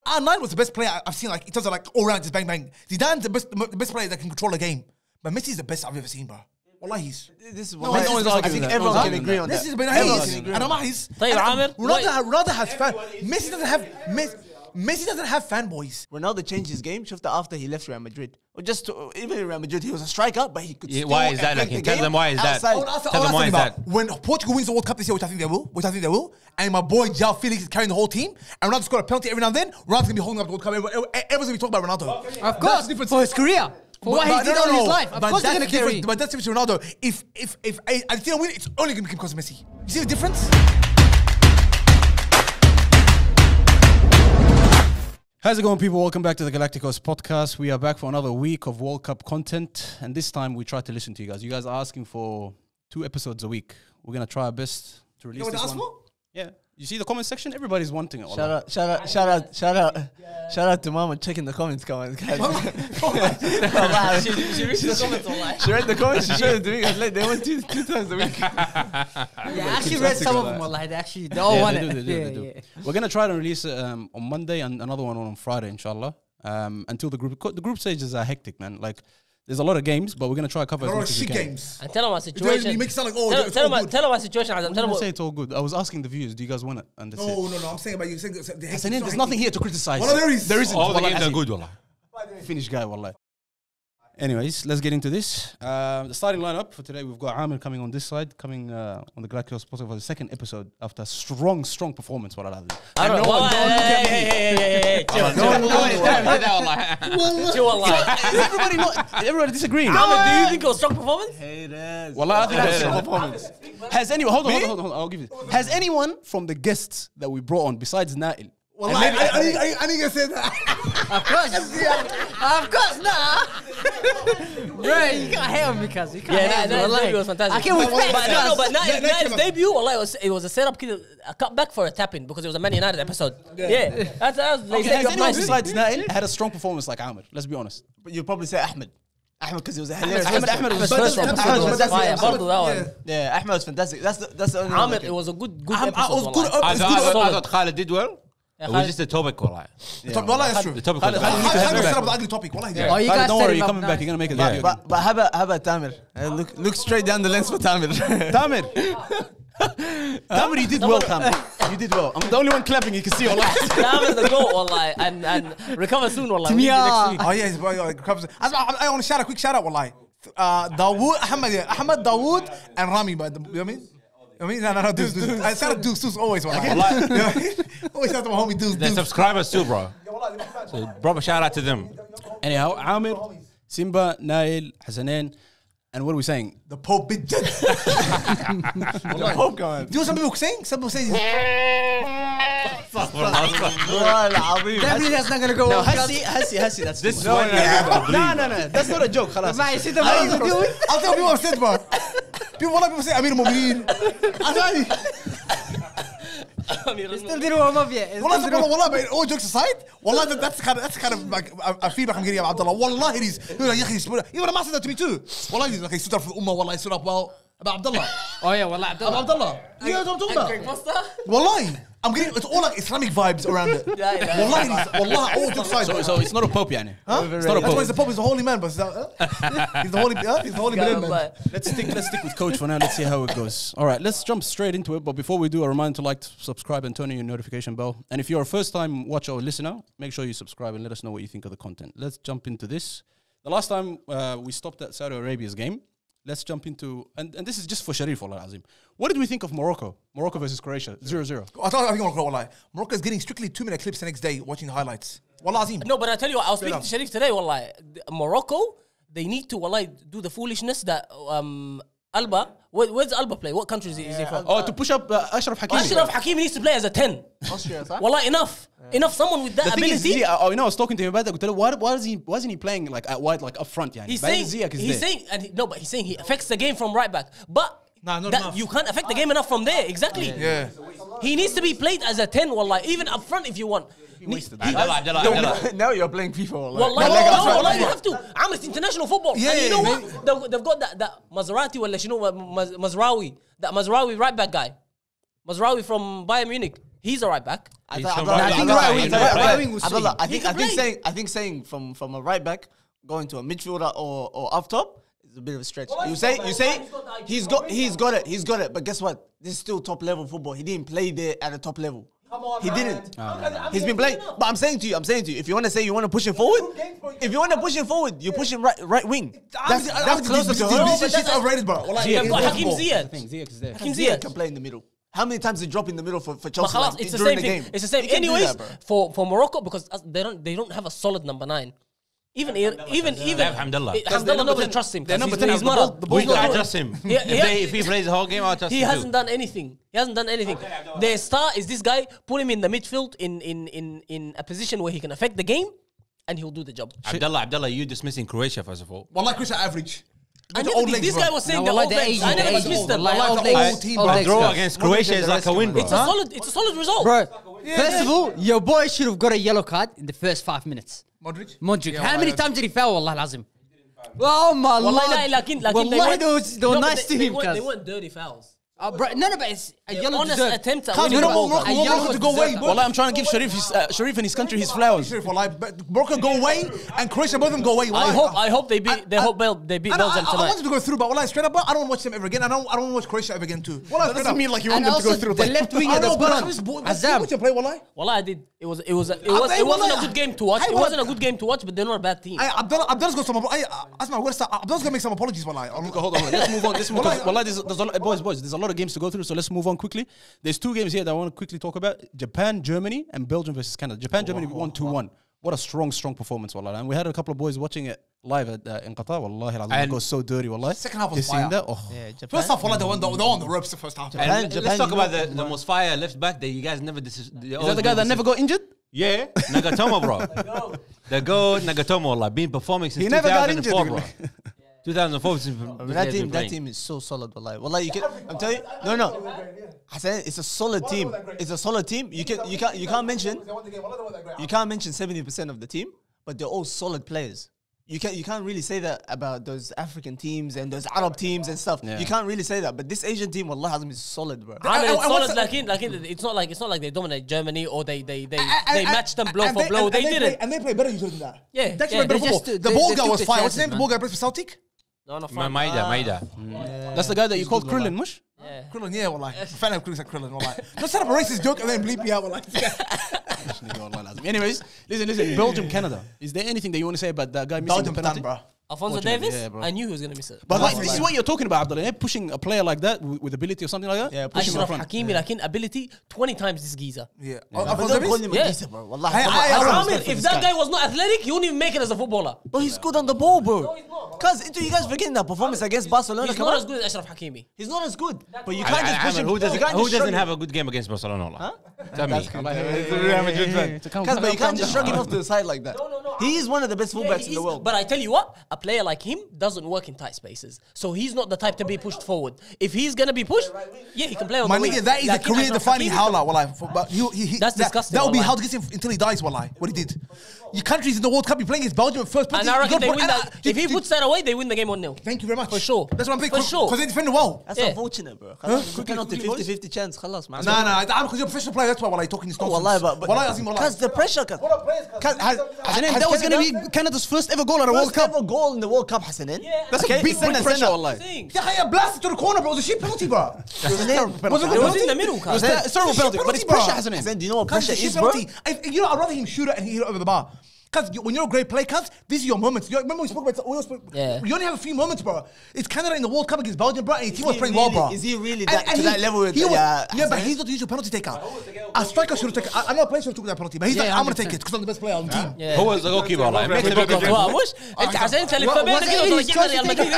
R9 was the best player I've seen, like, in terms of, like, all-round, just bang. Zidane's the best player that can control the game. But Messi's the best I've ever seen, bro. Wallah, he's... This is I think everyone can agree on that. This is Ronaldo has fan... Messi doesn't have fanboys. Ronaldo changed his game after he left Real Madrid. Or even in Real Madrid, he was a striker, but he could still... Why is that? Like, tell them why is that. Tell them why is that. When Portugal wins the World Cup this year, which I think they will, and my boy João Felix is carrying the whole team, and Ronaldo scored a penalty every now and then, Ronaldo's going to be holding up the World Cup. Everyone's going to be talking about Ronaldo. Of course, for his career. For what he did all his life. Of course they're going to carry. But that's different to Ronaldo. If Argentina win, it's only going to be because of Messi. You see the difference? How's it going, people? Welcome back to the Galacticoz podcast. We are back for another week of World Cup content. And this time we try to listen to you guys. You guys are asking for 2 episodes a week. We're going to try our best to release this one. Yeah. You see the comment section? Everybody's wanting it. Shout out to Mama checking the comments, guys. She reads the comments online. She read the comments. She showed it to me. Like, they want 2 times a week. Yeah, I actually read some of them. Wallahi, they all want it. They do. We're gonna try to release it on Monday and another one on Friday, inshallah. Until the group stages are hectic, man. Like, there's a lot of games, but we're gonna try to cover as much as we can. Games. And tell them our situation. You make it sound like tell them our situation. I'm tell them say it's all good. I was asking the viewers, do you guys want it? And no. I'm saying about you. There's nothing here to criticize. Well, there isn't. All the games are good, wallah. Finish guy, wallah. Anyways, let's get into this. The starting lineup for today, we've got Amir coming on this side, coming on the Galacticoz Sports for the second episode after a strong performance. Wallah. I don't know. Everybody disagreeing. Do you think it was strong performance? Wallah, I think it was strong performance. Has anyone, hold on, I'll give you this. Has anyone from the guests that we brought on, besides Nail, well, I think I said that. Of course not. Bro, you can't hate him because you can't hate him. That debut was fantastic. I can't wait. But Nail's debut, it was a setup, a cutback for a tap-in because it was a Man United episode. Yeah. That's has anyone besides Nail had a strong performance like Ahmed? Let's be honest. But you'd probably say Ahmed, because it was a hilarious. Ahmed was first one. Yeah, Ahmed was fantastic. That's the only. Ahmed, it was a good episode. I thought Khalid did well. It was just a topic, wallah. Wallah, that's true. The topic. Khalid set up the ugly topic. Wallah, you guys don't worry, you're coming back. You're gonna make it. But how about Tamir? Look straight down the lens for Tamir. Tamir, you did well, Tamir. You did well. I'm the only one clapping. You can see, wallah. Tamir's the goal, wallah, and recover soon, wallah. Oh yeah, I want to quick shout out, wallah. Ahmed Dawood, and Rami. You know what I mean? No, Deuce. I said Deuce always, wallah. Always have to my homie Deuce. They're subscribers too, bro. So, brother, shout out to them. Anyhow, Amir, Simba, Nail, Hassanin, and what are we saying? The Pope bid. The Pope going. Do you know what some people saying? Some people saying. Definitely that's not gonna go. No, Hassi, that's this. No, that's not a joke. Khalas. I'll tell people what I said, bro. People say Amir Mu'min. Still didn't warm up yet. Wallah, but all jokes aside, wallah, that's kind of like a feedback I'm getting about Abdullah. Wallah, he's even a master that to me too. Wallah, he's like he stood up for the ummah. Wallah, he stood up well about Abdullah. Oh yeah, wallah, Abdullah. You know what I'm talking about? Wallah, I'm getting it's all like Islamic vibes around it. Wallah, all jokes aside. So it's not a pope, yani. It's not a pope. That's why the pope is the holy man, but he's the holy man. Let's stick with coach for now. Let's see how it goes. All right, let's jump straight into it. But before we do, a reminder to like, subscribe, and turn on your notification bell. And if you're a first-time watcher or listener, make sure you subscribe and let us know what you think of the content. Let's jump into this. The last time we stopped at Saudi Arabia's game. Let's jump into, and this is just for Sharif, Allah Azim. What did we think of Morocco? Morocco versus Croatia, 0-0. I think Morocco is getting strictly 2-minute clips the next day watching the highlights. Wallah Azim. No, but I tell you what, I was speaking to Sharif today, wallah. Morocco, they need to, wallah, do the foolishness that Alba, where's Alba play? What country is he from? Oh, to push up Ashraf Hakimi. Ashraf Hakimi needs to play as a 10. Austria, sir? Wallah, enough. Enough, someone with that ability. I was talking to him about that. Why isn't he playing like at wide, like up front? He's saying he affects the game from right back. But you can't affect the game enough from there. Exactly. Yeah. He needs to be played as a 10, wallah, even up front if you want. Now you're playing FIFA. Wallah, you have to. It's international football. Yeah, and you know what? They've got that Maserati, Mazraoui. That Mazraoui right back guy. Mazraoui from Bayern Munich. He's a right back. I think saying from a right back going to a midfielder or up top is a bit of a stretch. You say he's got it. But guess what? This is still top level football. He didn't play there at a top level. He didn't. He's been playing. But I'm saying to you, if you want to say you want to push him forward, you push him right wing. That's closer to her. This shit's overrated, bro. Hakim Ziyech. Hakim Ziyech can play in the middle. How many times did he drop in the middle for Chelsea? It's the same thing. It's the same. Anyways, for Morocco, because they don't have a solid number 9. Even They have Hamdallah. Hamdallah, nobody trusts him. They're number 10. 10. He's not. I trust him. If he plays the whole game, I'll trust him. He hasn't done anything. Their star is this guy. Put him in the midfield in a position where he can affect the game, and he'll do the job. Abdullah, you dismissing Croatia first of all. Wallah, Croatia average. This guy was saying the old legs. I never dismissed them. A draw against Croatia is like a win, bro. It's a solid result. Bro, first of all, your boy should have got a yellow card in the first 5 minutes. Modric. Yeah, How many times did he foul? Wallah lazim. Oh my lord. Wallahi, they were nice to him. They weren't dirty fouls. Bro, no, but it's a yellow Honest deserved. attempt at We winning don't the want ball. Morocco to go away, bro. Wallah, I'm trying to give Sharif and his country his flowers. Morocco go away and Croatia both of them go away. I hope they beat Belgium I tonight. want them to go through, but wallah, straight up, I don't want to watch them ever again. I don't want to watch Croatia ever again too. That doesn't mean like you want And them to go also, through. the left winger that's put on Azam. Watch them play, wallah. Wallah, I did. It wasn't a good game to watch. It wasn't a good game to watch, but they're not a bad team. Abdullah's got some. Abdullah's gonna make some apologies, wallah. Hold on. Let's move on. Wallah, there's a lot, boys. There's a lot of games to go through, so let's move on quickly. There's 2 games here that I want to quickly talk about: Japan, Germany, and Belgium versus Canada. Japan, Germany won 2-1. What a strong performance, wallah. And we had a couple of boys watching it live in Qatar. Wallahi, it goes so dirty, wallah. Second half was Just seeing fire. that. Oh. First half, wallah, they were on the ropes the first half. And let's talk about the most fire left back that you guys never. Is that the guy that never got injured? Yeah, Nagatomo, bro. The goat Nagatomo, wallah, been performing since He never got 2004, injured. bro. 2004 since That team is so solid, wallahi. You can. I'm telling you, no. I said it's a solid team. It's a solid team. You can't mention 70% of the team, but they're all solid players. You can't really say that about those African teams and those Arab teams and stuff. Yeah. You can't really say that. But this Asian team, wallah hazim, is solid, bro. It's not like they dominate Germany or they matched them blow for blow. They didn't. And they play better usually than that. Yeah, That's yeah, better they football. just- The ball they guy took was the fire. What's chances, his name? The man. ball guy plays for Celtic? No, Maida. That's the guy that you called Krillin, mush? Yeah. Krillin, yeah, wallah. Fan of Krillin, wallah. Don't set up a racist joke and then bleep me out, wallah. Anyways, listen. Belgium, Canada. Is there anything that you want to say about that guy missing the Belgium penalty? done, bro. Alfonso Fortunately, Davies, yeah, bro. I knew he was going to miss it. But like, this is what you're talking about, Abdullah. Pushing a player like that with ability or something like that. Yeah, pushing Ashraf Hakimi, ability 20 times this geezer. Yeah. But Alfonso don't call Davies? him a Yeah. geezer, bro. Wallah, Hey, come on, I- have some I- respect If for this that guy was not athletic, he wouldn't even make it as a footballer. But he's good on the ball, bro. No, he's not. Cause you guys forgetting that performance against Barcelona. He's Come not on. as good as Ashraf Hakimi. He's not as good. But you can't just push him. Who doesn't you can't just shrug doesn't him. have a good game against Barcelona? Huh? Tell me. Cause, but you can't just shrug him off to the side like that. No. He is one of the best fullbacks in He the is, world. But I tell you what, a player like him doesn't work in tight spaces. So he's not the type to be pushed forward. If he's going to be pushed, yeah, he can play on My the wing. nigga, that is a Like career-defining Ashraf Hakimi- howler, wallah. But That's disgusting, That will be wallah. how to get him until he dies, wallah. What he did. Your country's in the World Cup. You're playing against Belgium at first. And I reckon they win that. If he puts that away, they win the game 1-0. Thank you very much. For sure. That's what I'm saying. For sure. Because they defended well. That's Yeah. unfortunate, bro. Good penalty, 50-50 chance. Khalas, man. Nah, because you're a professional player. That's why, wallah, you're talking this nonsense. Wallah, but Wallah, Azim, wallah. cause the pressure. That was going to be Canada's first ever goal at a World Cup. Ever goal in the World Cup, Hassanin. Yeah. That's Okay, a big send pressure, that. wallah. Yeah, blasted to the corner, bro. It was a shit penalty, bro. Hassanin. Was it It was in the middle, cuz. It's terrible penalty, but it's pressure, hasn't it? Hassanin, do you know what pressure Shit is, bro? penalty. You know, I'd rather him shoot it and hit it over the bar. Because when you're a great player, cuz, this is your moments. Remember we spoke about Yeah. You only have a few moments, bro. It's Canada in the World Cup against Belgium, bro, and your team was playing well, bro. Is he really And to that level? With, yeah, but he's not the usual penalty taker. A striker should have taken. I know a player should have taken that penalty, but he's like, I'm gonna take it because I'm the best player on the team. Yeah. Who was the goalkeeper? Like, makes a big difference. مش انت عشان انت اللي فاهم كده وترجعنا ريال مدريد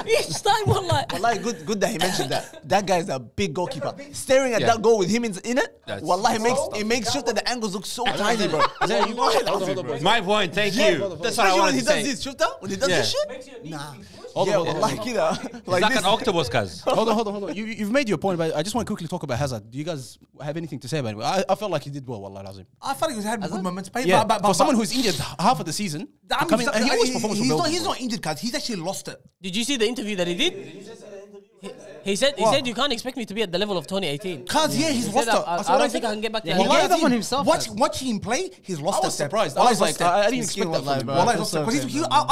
each time والله. Wallahi, good that he mentioned that. That guy is a big goalkeeper. Staring at that goal with him in it, wallahi, it makes sure that the angles look so tiny, bro. My point, thank you. That's what I Especially when wanted he to does say. this, shufta? When he does this shit? Nah. Yeah, wallahi, kida. It's like an octopus, cuz. Hold on. You've made your point, but I just want to quickly talk about Hazard. Do you guys have anything to say about him? I felt like he did well, wallah lazim. I thought he had good moments, but Yeah, for someone who's injured half of the season, and he always performs for Belgium. He's not injured, cuz. He's actually lost it. Did you see the interview that he did? He said you can't expect me to be at the level of 2018. Cause yeah, he's lost it. I don't think I can get back there. He gave up on himself. Watching him play, he's lost. I was surprised. I was like, I didn't expect that from him. I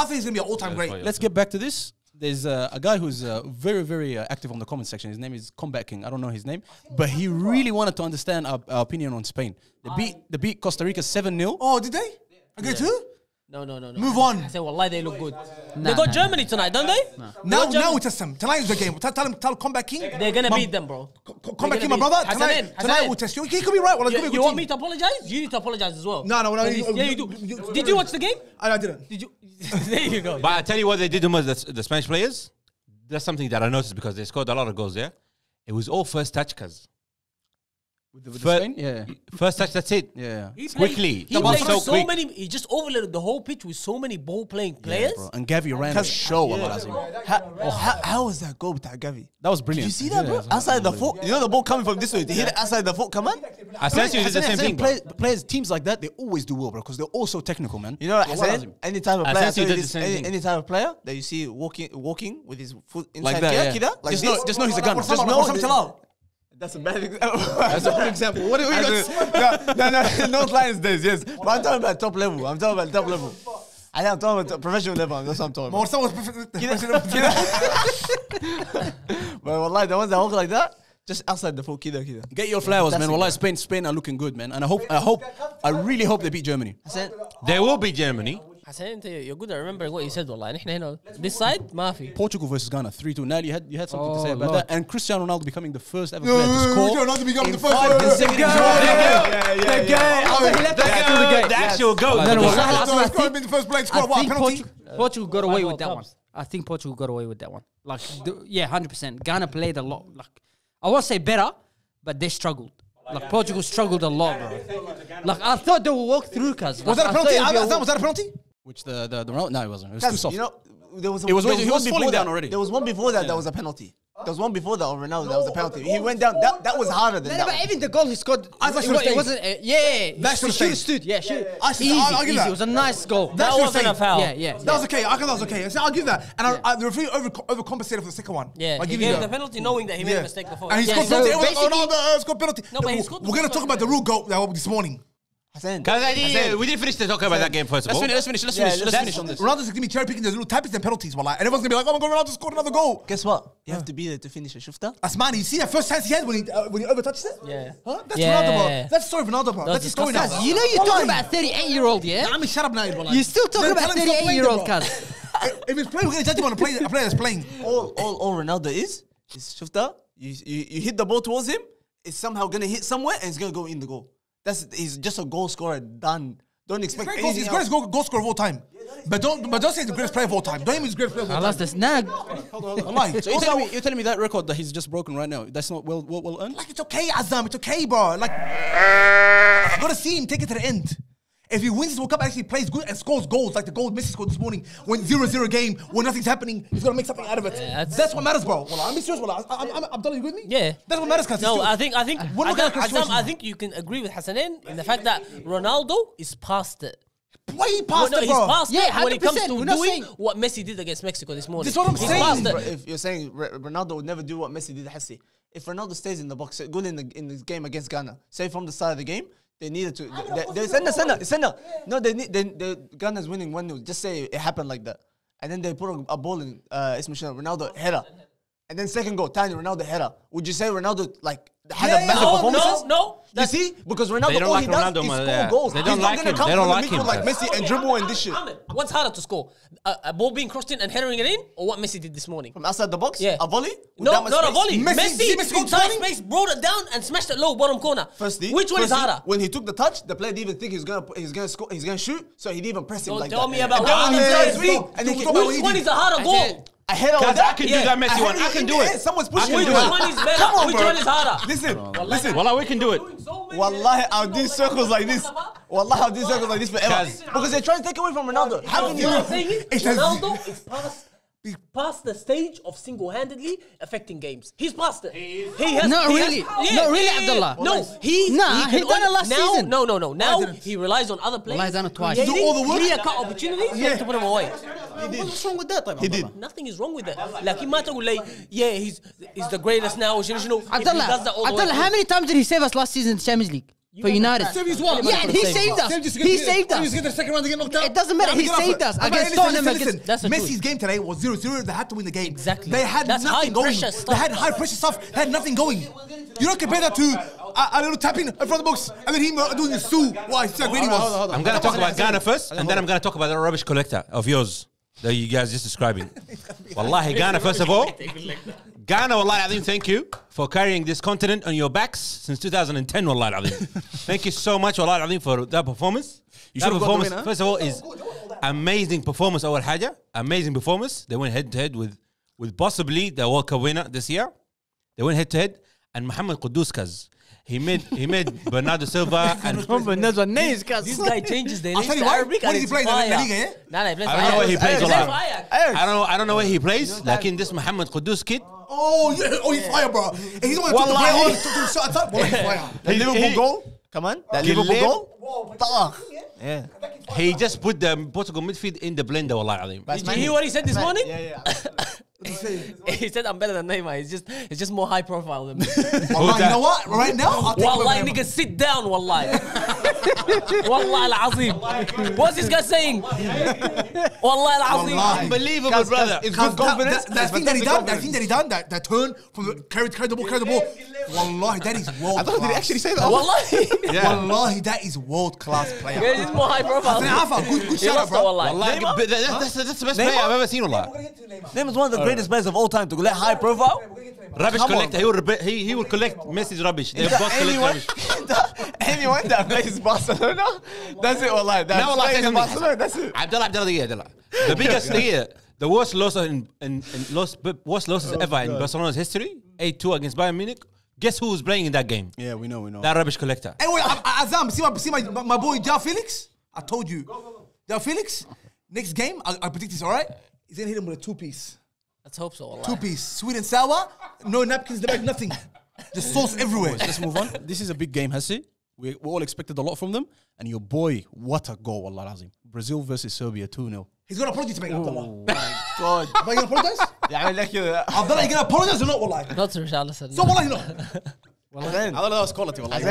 think he's gonna be an all-time great. Let's get back to this. There's a guy who's very, very active on the comment section. His name is Combat King. I don't know his name, but he really wanted to understand our opinion on Spain. They beat Costa Rica 7-0. Oh, did they? Okay, too? No. Move on. I said, wallahi, they look good. They got Germany tonight, don't they? Now we test them. Tonight is the game. Tell Combat King. They're gonna beat them, bro. Combat King, my brother. Tonight we'll test you. He could be right. Well, you want me to apologize? You need to apologize as well. No. Yeah, you do. Did you watch the game? I didn't. Did you? There you go. But I tell you what they did to the Spanish players. That's something that I noticed because they scored a lot of goals there. It was all first touch, cuz. With Spain? Yeah. First touch, that's it. Yeah. Quickly. He played so many. He just overloaded the whole pitch with so many ball-playing players. Bro. And Gavi ran a show. How was that goal with that Gavi? That was brilliant. Did you see that, bro? Outside the foot. You know the ball coming from this way. They hit it outside the foot. Come on. Asano did the same thing. Players, teams like that, they always do well, bro, because they're all so technical, man. You know what I said? Any type of player, any type of player that you see walking with his foot inside like that, yeah. Just know he's a gunner. Just know. That's a bad example. That's a good example. What do we got? No Lions days, yes. But I'm talking about top level. I'm talking about professional level. That's what I'm talking about. But wallahi, the ones that walk like that, just outside the foot, kida. Get your flowers, man. Wallahi, Spain are looking good, man. And I really hope they beat Germany. They will beat Germany. Hassan, you're good at remembering what you said, wallah. This side, Mafi. Portugal versus Ghana, 3-2. Now you had something to say about that. And Cristiano Ronaldo becoming the first ever player to score. Ronaldo becoming the first The actual goal. I think the first player to score what penalty? Portugal got away with that one. I think Portugal got away with that one. Like, yeah, 100%. Ghana played a lot. Like, I won't say better, but they struggled. Like, Portugal struggled a lot, bro. Like, I thought they would walk through, cuz. Was that a penalty? Was that a penalty? Which the Ronaldo? No, it wasn't. It was too soft. You know, there was he was falling down already. There was one before that was a penalty. There was one before that on Ronaldo that was a penalty. He went down. That was harder than that. But even the goal he scored, it wasn't. Yeah, that should have stood. Yeah, should. Easy. It was a nice goal. That wasn't a foul. Yeah. That was okay. I think that was okay. So I'll give that. And the referee overcompensated for the second one. Yeah, he gave the penalty knowing that he made a mistake before. And he scored penalty. Ronaldo scored penalty. No, but he scored. We're gonna talk about the rule goal this morning. We didn't finish the talk about that game first of all. Let's finish on this. Ronaldo's gonna be cherry picking the little types and penalties, wallah. And everyone's gonna be like, "Oh my god, Ronaldo scored another goal." Guess what? You have to be there to finish a shufta. Asmani, you see that first chance he had when he overtouched it? Yeah. Huh? That's Ronaldo, bro. That's the story of Ronaldo, bro. That's his story now. You know you're talking about a 38-year-old, yeah? I mean, shut up now, wallah. You're still talking about a 38-year-old, cuz. If he's playing, we're gonna judge him on a player that's playing. All Ronaldo is shufta. You hit the ball towards him. It's somehow gonna hit somewhere and it's gonna go in the goal. He's just a goal scorer done. Don't expect anything. He's the greatest goal scorer of all time. But don't say he's the greatest player of all time. Don't even he's the greatest player of all time. I lost the snag. So you're telling me that record that he's just broken right now, that's not well earned? Like, it's okay, Azam. It's okay, bro. Like, I gotta see him take it to the end. If he wins this World Cup, actually plays good and scores goals, like the goal Messi scored this morning, when 0-0 game, when nothing's happening, he's gonna make something out of it. Yeah, that's what matters, bro. Well, I'm being serious, bro. I'm done. You with me? Yeah. That's what matters, cuz. No, I think you can agree with Hassanin in the fact that Ronaldo is past it. Why he passed it, bro? He's past it when it comes to doing what Messi did against Mexico this morning. That's what I'm saying. If you're saying Ronaldo would never do what Messi did, Hassi. If Ronaldo stays in the box, good in the game against Ghana, say from the start of the game, they needed to. They send. No, the Ghana's winning 1-0. Just say it happened like that, and then they put a ball in. Ronaldo header, and then second goal, tiny Ronaldo header. Would you say Ronaldo had a massive performance? No. You see, because Ronaldo all he does is score goals. They don't like him. They don't like him. Like Messi and dribble and this shit. What's harder to score? A ball being crossed in and headering it in, or what Messi did this morning? From outside the box? Yeah. A volley? No, not a volley. Messi scored tight space, brought it down and smashed it low bottom corner. Which one is harder? When he took the touch, the player didn't even think he's gonna score, he's gonna shoot, so he didn't even press him like that. Tell me about what Which one is a harder goal? I head on that. I can do that Messi one. I can do it. Someone's pushing Which me. one is better? Which one is harder? Listen. Wallah, we can do it. Wallahi, I'll do circles like this. Wallahi, I'll do circles like this forever. Because they're trying to take away from Ronaldo. How can you? Ronaldo is past past the stage of single-handedly affecting games. He's past it. He has Not really. Not really, Abdullah. No, he done it last season. No. Now he relies on other players. Wallahi, done it twice. Creating Do all the work? clear-cut opportunities to put him away. What's wrong with that? He did. Nothing is wrong with that. Like he might go like, yeah, he's the greatest now. Abdullah, how many times did he save us last season in the Champions League? For United. Yeah, he saved us. He saved us. Get the second round to get knocked out. It doesn't matter. He saved us against Tottenham. That's the Messi's truth. game today was 0-0. They had to win the game. Exactly. They had That's nothing going. high-pressure stuff. They had high pressure stuff. They had nothing going. You don't compare that to a little tapping in front of the box and then him doing the Sue. Why? It's like really was. I'm gonna talk about Ghana first, and then I'm gonna talk about the rubbish collector of yours that you guys just describing. Wallahi, Ghana, first of all. Ghana, wallahi alim, thank you for carrying this continent on your backs since 2010, wallahi alim. Thank you so much, wallahi alim, for that performance. That performance, first of all, is amazing performance, awal haja. Amazing performance. They went head-to-head with possibly the World Cup winner this year. They went head-to-head. And Mohamed Kudus, he made Bernardo Silva and This guy changes the I'll tell you what. What does he play in the La Liga, yeah? Nah, he plays I don't know where he plays, Ajax. I don't know where he plays. Like in this Mohamed Kudus kid, Oh, yeah. Oh, he's fire, bro. And he's the one to play on to shut up. Well, he's fire. The Liverpool goal. Come on. That Liverpool goal. Yeah. he just put the Portugal midfield in the blender, wallahi alim. Did you hear what he said this morning? Yeah. He said I'm better than Neymar. It's just more high profile than me. Wallahi, you know what? Right now, I'll take Wallahi, him. nigga, sit down, wallahi. Wallahi al-azim. What's this guy saying? Wallahi al-azim. Wallahi. Unbelievable, brother. It's good confidence. That thing that he done, that turn from the carry the ball. Wallahi, that is world I thought, did he class. actually say that? Wallahi. Wallahi, that is world class player. Yeah, it's more high profile. Good He shout out, lost it, bro. wallahi. Wallahi, that's the best player I've ever seen, wallah. Name is one of the greatest players of all time to collect high profile. Rubbish Come on. collector. He will collect Messi's rubbish. They both collect rubbish. Anyone that plays Barcelona, that's it. Wallahi. That's Now, wallahi, playing in tell me. Barcelona. That's it. Abdullah. The biggest the worst loss worst losses ever in Barcelona's history, 8-2 against Bayern Munich. Guess who was playing in that game? Yeah, we know. That rubbish collector. Anyway, Azam, see my boy Jao Felix? I told you. Jao Felix, next game, I predict this, all right? He's going to hit him with a two-piece. Let's hope so, wallahi. Two-piece. Sweet and sour, no napkins in the bag, nothing. Just sauce everywhere. Let's move on. This is a big game, Hassi. We all expected a lot from them. And your boy, what a goal, Allah Azim. Brazil versus Serbia, 2-0. He's going to apologize to me, Abdullah. God. Are you going to apologize? يعمل لك كذا. Abdullah, you going to apologize or not, wallahi? Not to Richarlison. So, wallahi, no. حسين. I don't know, that was quality, wallahi.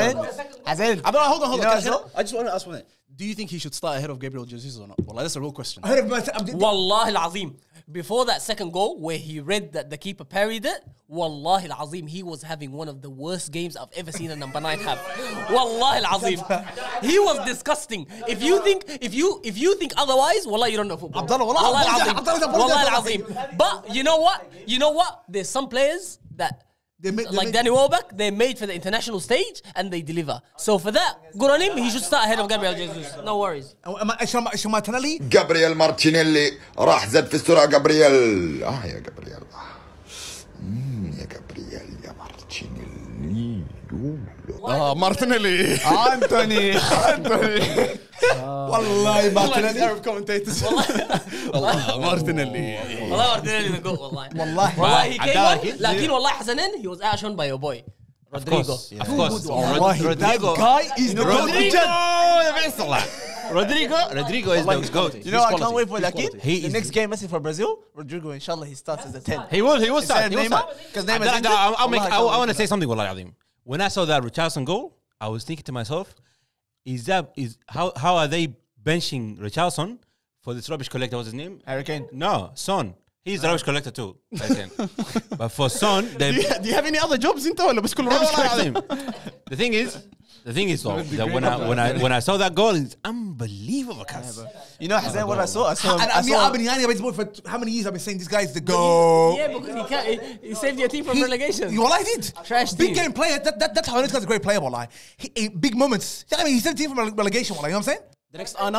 حسين. Abdullah, hold on. You know what I just want to ask one thing. Do you think he should start ahead of Gabriel Jesus or not? Wallahi, that's a real question. I heard of myself. Wallahi al-azim. Before that second goal, where he read that the keeper parried it, Wallahi al-azim, he was having one of the worst games I've ever seen a number 9 have. Wallahi al-azim. He was disgusting. If you think otherwise, wallahi, you don't know football. Abdullah, wallahi, al-azim. Wallahi al-azim. But you know what? There's some players that like Danny Welbeck, they're made for the international stage and they deliver. So for that, good on him. He should start ahead of Gabriel Jesus. No worries. Martinelli. جابرييل مارتينيلي راح زاد في السرعة جابرييل يا جابرييل يا جابرييل يا مارتينيلي Martinelli. أنتوني. Wallahi, Martinelli. Arab commentators. Allah, Martinelli. Wallahi Martinelli the goat, wallahi. Wallahi. He came on, lakin wallahi Hasanin, he was outshone by your boy, Rodrigo. Of course. Wallahi, that guy is the Rodrigo is the GOAT. You know, I can't wait for Lakin. He The is- next game, Messi for Brazil, Rodrigo, inshallah, he starts as a 10. He will start. Instead He will of start. Neymar, 'cause Neymar is injured. I want to say something, wallahi alim. When I saw that Richarlison goal, I was thinking to myself, how are they benching Richarlison for this rubbish collector? What's his name? Harry Kane. No, Son. He's the rubbish collector too. But for Son, they. Do you have any other jobs in Tawala? But No, wallahi alim. The thing is though, that when I saw that goal, it's unbelievable, cuz. You know, Hassan, what I saw? I saw And I've been yanning about his boy for how many years? I've been saying this guy's the goal. Yeah, because he saved your team from relegation. Wallahi, he did. Trash Big team. game player. That's how I know this guy's a great player, wallahi. Big moments. I mean, he saved the team from relegation, wallahi. You know what I'm saying? The next R9?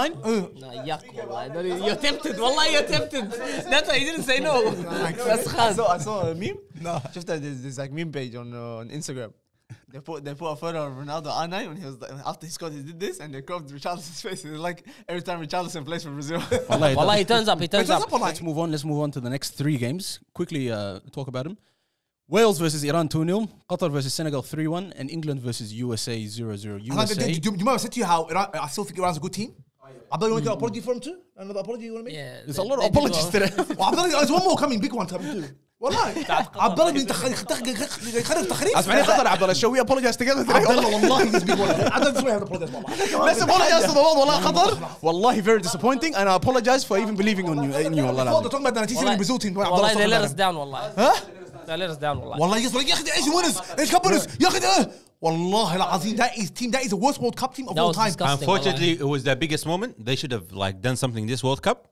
Nah, yuck, wallahi. You're tempted. Wallahi, you're tempted. That's why he didn't say no. That's I Khan. saw a meme. No. Just that there's like meme page on Instagram. They put a photo of Ronaldo R9 when he was after he scored. He did this, and they cropped Richarlison's face. It's like every time Richarlison plays for Brazil. Wallah, he turns up. Let's move on. Let's move on to the next 3 games. Quickly talk about them. Wales versus Iran 2-0, Qatar versus Senegal 3-1, and England versus USA 0-0. USA. Do you remember I said to you how I still think Iran's a good team? Abdullah, you want to get an apology for him too? Another apology you want to make? Yeah, There's a lot of apologies today. Well, Abdullah, there's one more coming, big one coming too. والله عبد الله يخرب تخريب اسمعني خطر عبد الله shall we apologize together today عبد الله والله he's big one عبد الله have to apologize والله let's apologize to the world والله خطر والله very disappointing and I apologize for even believing on you in you والله talking about the 1970 Brazil team والله they let us down والله they let us down والله والله يصير يا اخي ايش وينز ايش كبرز يا اخي والله العظيم that is the worst World Cup team of all time. Unfortunately, it was their biggest moment. They should have like done something this World Cup.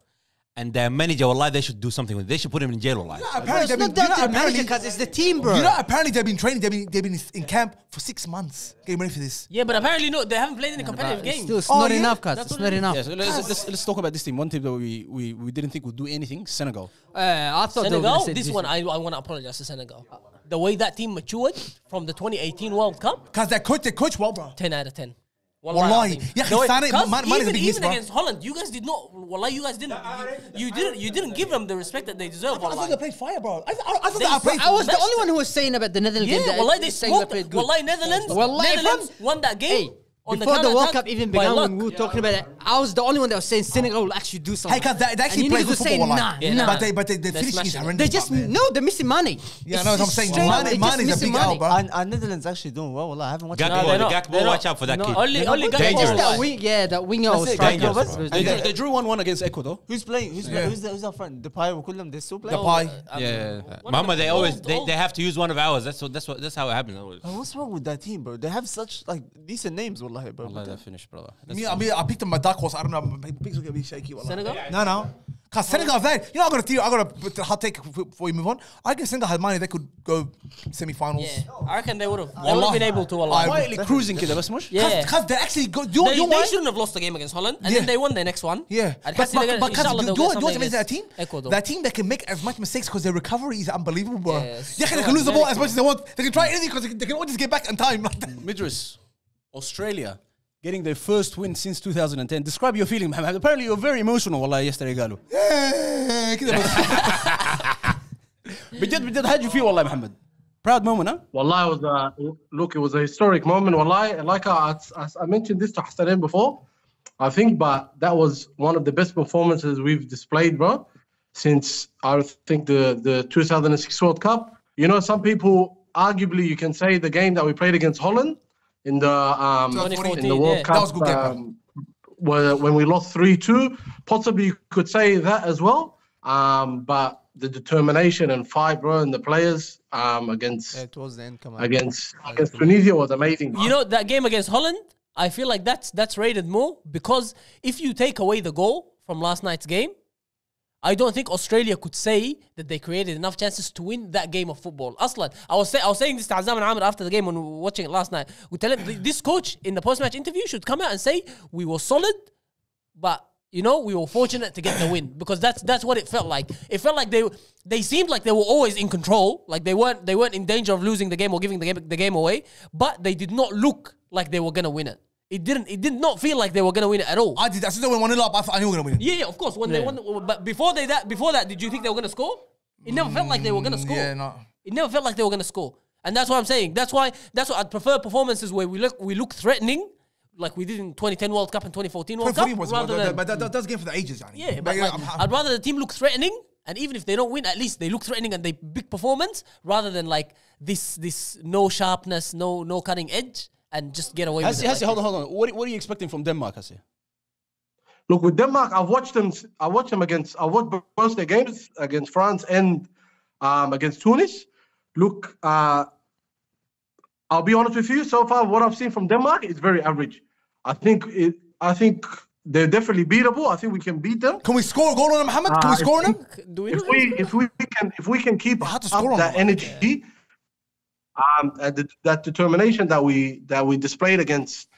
And their manager, wallahi, they should do something with it. They should put him in jail, wallahi. It's not down to the manager, because it's the team, bro. You know, apparently they've been training. They've been in camp for 6 months getting ready for this. Yeah, but apparently no, they haven't played any competitive games. Still, it's not enough, cuz. It's not enough. Yeah, so let's talk about this team. One team that we didn't think would do anything. Senegal. I thought Senegal. This one, I want to apologize to Senegal. The way that team matured from the 2018 World Cup. Because they coach well, bro. 10 out of 10. Wallahi. Even against Holland, you guys did not. Wallahi, you guys didn't. You didn't give them the respect that they deserve. I thought they played fire, bro. I thought they played. I was the only one who was saying about the Netherlands game. Yeah, wallahi, they smoked. Wallahi, Netherlands won that game. Before the World Cup even began, when we were talking about it, I was the only one that was saying Senegal will actually do something. Hey, because they actually play good football, nah. But the finishing is horrendous. They just they're missing money. Yeah, I know what I'm saying. Mane is a big L, bro. Our Netherlands actually doing well. Wallah, I haven't watched Gakpo, watch out for that kid. Only Dangerous. That winger or striker. They drew 1-1 against Ecuador. Who's playing? Who's our friend? Depay or Kulam? They still play. Depay. Yeah. Mama, they have to use one of ours. That's how it happens always. What's wrong with that team, bro? They have such like decent names, wallahi, bro. Brother. I picked them by dark horse. I don't know. My picks will get me shaky. Senegal? No. Because Senegal, you know, I got a hot take before we move on. I guess Senegal had money. They could go semi-finals. Yeah, I reckon they would have. They would have been able to. Quietly cruising, kid. That's much. Yeah, because they actually go. They shouldn't have lost the game against Holland, and then they won their next one. Yeah, but because you know what's amazing that team? Ecuador. That team, they can make as much mistakes because their recovery is unbelievable, bro. Yeah, they can lose the ball as much as they want. They can try anything because they can always get back in time. Midris, Australia. Getting their first win since 2010. Describe your feeling, Mohammed. Apparently, you were very emotional والله yesterday قالوا. بجد how did you feel والله Mohammed? Proud moment, huh? Wallah, it was a historic moment. Wallah, like I mentioned this to Hassanin before. I think, but that was one of the best performances we've displayed, bro, since I think the 2006 World Cup. You know, some people arguably you can say the game that we played against Holland. In the World Cup, that was a good game, when we lost 3-2, possibly you could say that as well. But the determination and fight, bro, and the players against Tunisia was amazing. You know, that game against Holland, I feel like that's rated more because if you take away the goal from last night's game, I don't think Australia could say that they created enough chances to win that game of football. Aslan, I was saying this to Azam and Amr after the game when we were watching it last night. We tell him this coach in the post-match interview should come out and say we were solid, but you know we were fortunate to get the win because that's what it felt like. It felt like they seemed like they were always in control, like they weren't in danger of losing the game or giving the game away, but they did not look like they were gonna win it. It did not feel like they were gonna win it at all. I did. As soon as they went 1-0 up, I thought I knew we were gonna win it. Yeah, of course. When they won, but before that, did you think they were gonna score? It never felt like they were gonna score. Yeah, no. It never felt like they were gonna score, and that's what I'm saying. That's why I'd prefer performances where we look threatening, like we did in 2010 World Cup and 2014 World Cup. But that's game for the ages, Johnny. Yeah, but I'd rather the team look threatening, and even if they don't win, at least they look threatening and they big performance, rather than like this no sharpness, no cutting edge. And just get away with it. Hassi, hold on. What are you expecting from Denmark, Hassi? Look, with Denmark, I watched both their games against France and against Tunis. Look, I'll be honest with you. So far, what I've seen from Denmark is very average. I think they're definitely beatable. I think we can beat them. Can we score a goal on them, Mohammed? Can we score on them? If we can keep up that energy. And that determination that we displayed against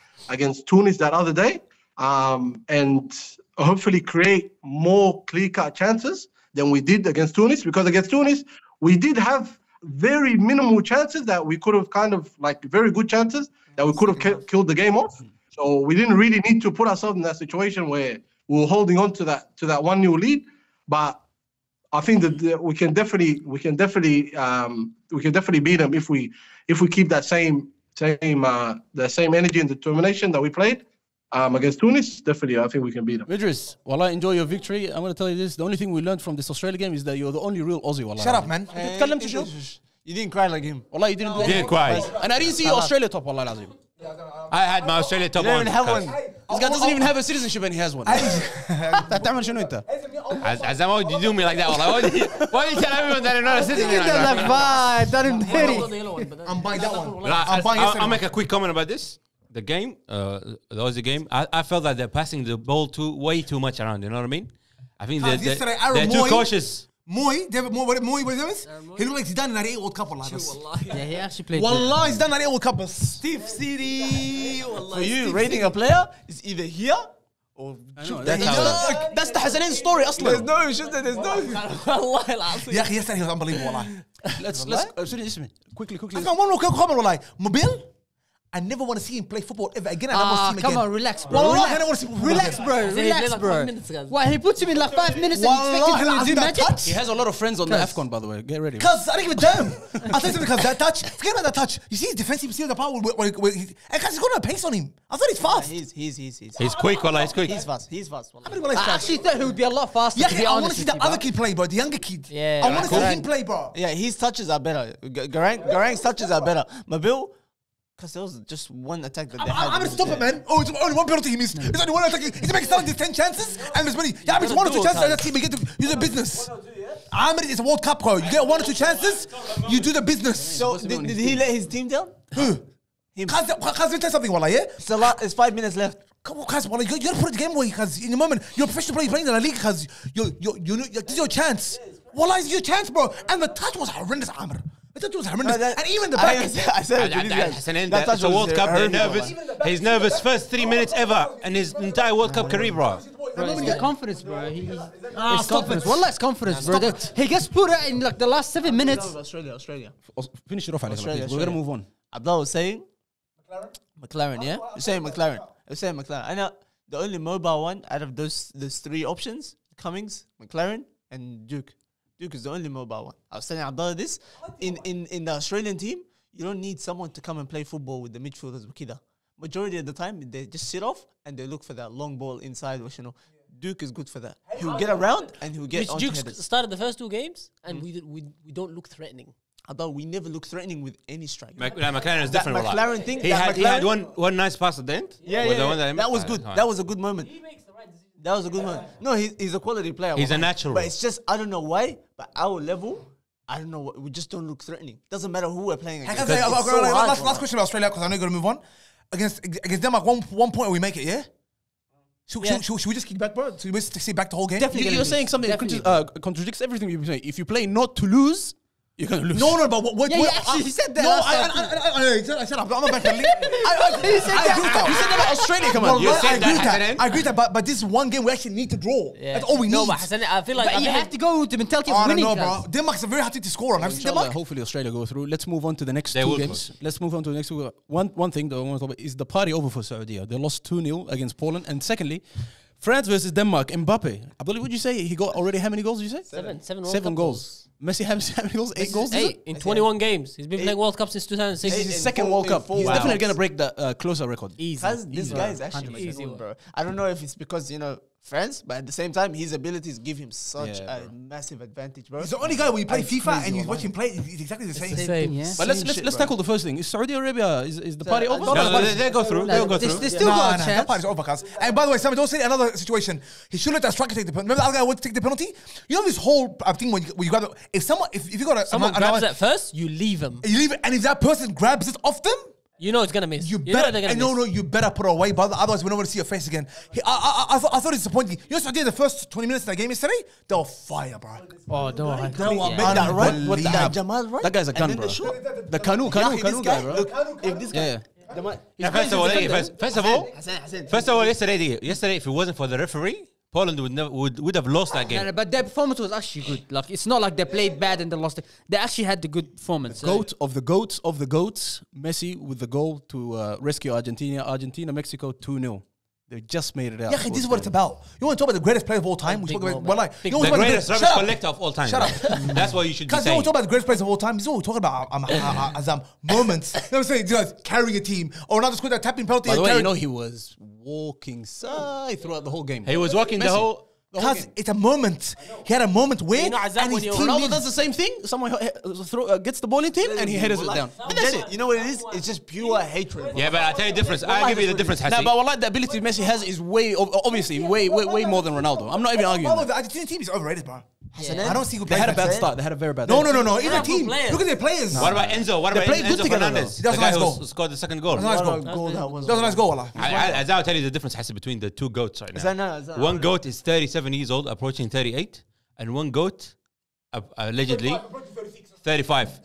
Tunis that other day, and hopefully create more clear-cut chances than we did against Tunis. Because against Tunis, we did have very minimal chances that we could have kind of like very good chances that we could have killed the game off. So we didn't really need to put ourselves in that situation where we were holding on to that 1-0 lead. But I think that we can definitely beat them if we keep that same energy and determination that we played against Tunis. Definitely, I think we can beat them. Idris, wallah, enjoy your victory. I'm going to tell you this. The only thing we learned from this Australia game is that you're the only real Aussie, wallah. Shut up, man. You didn't cry like him. Wallah, you didn't do Didn't cry. And I didn't see your Australia top, wallah, lazim. I had my Australia top You on. don't even have one. This guy doesn't even have a citizenship and he has one. تعمل شنو انت؟ Azam, why did you do me like that? Wallah? Why did you tell everyone that I'm not a citizen? Like that? I'm buying that one. I'll make a quick comment about this. The game, the Aussie game, I felt that they're passing the ball way too much around. You know what I mean? I think they're too cautious. David Moy, what is this? He looked like Zidane in that 8 World Cup. Yeah, he actually played. Wallah, he's done that 8 World Cup. Steve City. For you, rating a player is either here or That's the Hassanin story اصلا. There's no. والله العظيم. Yeah, yesterday he was unbelievable. Wallah. Let's quickly. I got one more comment. Wallah, Mobile. I never want to see him play football ever again. I never want to see him again. Come on, relax, bro. Wallah, I never want to see him Relax, bro. Relax, bro. Why he puts him in like 5 minutes and expected him to do magic? He has a lot of friends on the AFCON, by the way. Get ready. Because I don't give a damn. I'll tell you something, because that touch, forget about that touch. You see his defensive, see the power. He's got no pace on him. I thought he's fast. He's quick, wallah, he's quick. He's fast. I actually thought he would be a lot faster. Yeah, to be I want honest to see with the you, other bro. kid play, bro. The younger kid. Yeah, I want to see him play, bro. Yeah, his touches are better. Garang's touches are better. Mabil, because there was just one attack that they had. I'm going to stop it, man. Oh, it's only one penalty he missed. It's only one attack. He's making something 10 chances, and there's many. Yeah, it's 1 or 2 chances. Let's see, we get to use the business. It's a World Cup, bro. You get 1 or 2 chances, you do the business. So, did he let his team down? Who? Kaz, let me tell you something, wallah, yeah? It's 5 minutes left. Come on, Kaz, wallah, you got to put it the game away, because in the moment, you're a professional player playing in the league, because this is your chance. Wallah, it's your chance, bro. And the touch was horrendous, Amr. The touch was horrendous. And even the back. I said it to these guys. That's a World Cup. They're nervous. He's nervous. First 3 minutes ever in his entire World Cup career, bro. It's confidence, bro. It's confidence. Wallah, it's confidence, bro. He gets put out in like the last 7 minutes. Australia. Finish it off, Alex. We're going to move on. Abdullah was saying McLaren, yeah? You're saying McLaren. I know the only mobile one out of those 3 options, Cummings, McLaren, and Duke. Duke is the only mobile one. I was telling Abdullah this. In the Australian team, you don't need someone to come and play football with the midfielders. Majority of the time, they just sit off and they look for that long ball inside. Which, Duke is good for that. He'll get around and he'll get on Duke headers. started the first 2 games and we don't look threatening. Abdullah, we never look threatening with any striker. McLaren is different. That McLaren thing. He had one nice pass at the end. Yeah. That was good. That was a good moment. That was a good one. No, he's a quality player. He's a natural. But it's just, I don't know why, but our level, I don't know, we just don't look threatening. Doesn't matter who we're playing against. Last question about Australia, because I know you're going to move on. Against Denmark, one point we make it, yeah? Should we just kick back, bro? Should we see back the whole game? Definitely. You're saying something that contradicts everything you've been saying. If you play not to lose, you're going to lose. No, but what? Yeah, actually, he said that. No, I said I'm not back. He said that. You said that about Australia, come on. I agree with that, but this is one game we actually need to draw. That's all we need. No, but Hassan, I feel like... But you have to go with the mentality of winning, bro. Denmark's a very hard team to score on. Have you seen Denmark? Hopefully Australia go through. Let's move on to the next 2 games. Let's move on to the next 2. One thing that I want to talk about is the party over for Saudi. They lost 2-0 against Poland. And secondly, France versus Denmark. Mbappe. Abdullah, would you say he got already how many goals? Did you say? 7 goals. Messi has how many goals? 8 goals? 8 in 21 games. He's been playing World Cup since 2006. This is his second World Cup. He's definitely going to break the closer record. Easy. This guy is actually easy, bro. I don't know if it's because, France, but at the same time, his abilities give him such a massive advantage, bro. He's the only guy when you play FIFA and you watch him play, he's exactly the same. Yeah. But let's tackle the first thing. Is Saudi Arabia, is the party over? No, they go through. They'll go through. They still got a That chance. party's over, cuz. And by the way, Sam, don't say another situation. He should let that striker take the penalty. Remember the other guy would take the penalty? You know this whole thing when you grab it. If you got Someone grabs it first, you leave him. you leave it, and if that person grabs it off them, You know it's going to miss. you know better. they're gonna miss. You better put it away, brother. Otherwise, we're not going to see your face again. I thought it's disappointing. You know, Saudi the first 20 minutes of that game yesterday, they were fire, bro. Oh, don't worry. That run, what that Jamal run? That guy's a gun, bro. The canoe guy, bro. Look, if this guy... First of all, yesterday, if it wasn't for the referee, Poland would have lost that game. No, but their performance was actually good. Like it's not like they played bad and they lost it. They actually had the good performance. Goat of the goats of the goats. Messi with the goal to rescue Argentina. Argentina, Mexico 2-0. They just made it out. Yeah, this is what it's about. You want to talk about the greatest player of all time? We talk about The greatest rubbish collector of all time. Shut up. That's what you should be Because you saying. want to talk about the greatest players of all time. This is what we're talking about as moments. You know what I'm saying? Just carrying a team. Or another squad that tapping penalty. By the and way, you carrying- know he was walking side throughout the whole game. He was walking the whole. Because it's a moment. He had a moment where You know, Azam, and when his you're team Ronaldo needs- does the same thing. Someone gets the ball in him and he headers it down. And that's it. You know what it is? It's just pure hatred. Yeah, but I tell you the difference. I'll give you the difference, Nah, Hassi. but the ability Messi has is obviously way more than Ronaldo. I'm not even arguing. The Argentina team is overrated, bro. Yeah. I don't see good They players. had a bad like start. They had a very bad No, start. no. Even They're team. good players. Look at their players. What about Enzo? What They about played good Enzo together, Fernandez? though. The That's a guy nice who goal. scored the second goal. That's a nice goal. That was That was a nice goal, wallah. As I'll tell you the difference, Hassi, between the two goats right now. One goat is 37 years old, approaching 38, and one goat, allegedly, 35.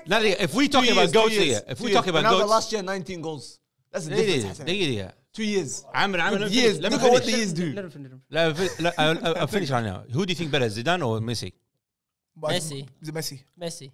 Now, if we talking about goats here, if we talking about Ronaldo goats, last year 19 goals. That's the difference. دقيقة 2 years. عامر Years. let me Look at what finish. the years do. لا, I'll finish right now. Who do you think better, Zidane or Messi? Messi. Is it Messi? Messi.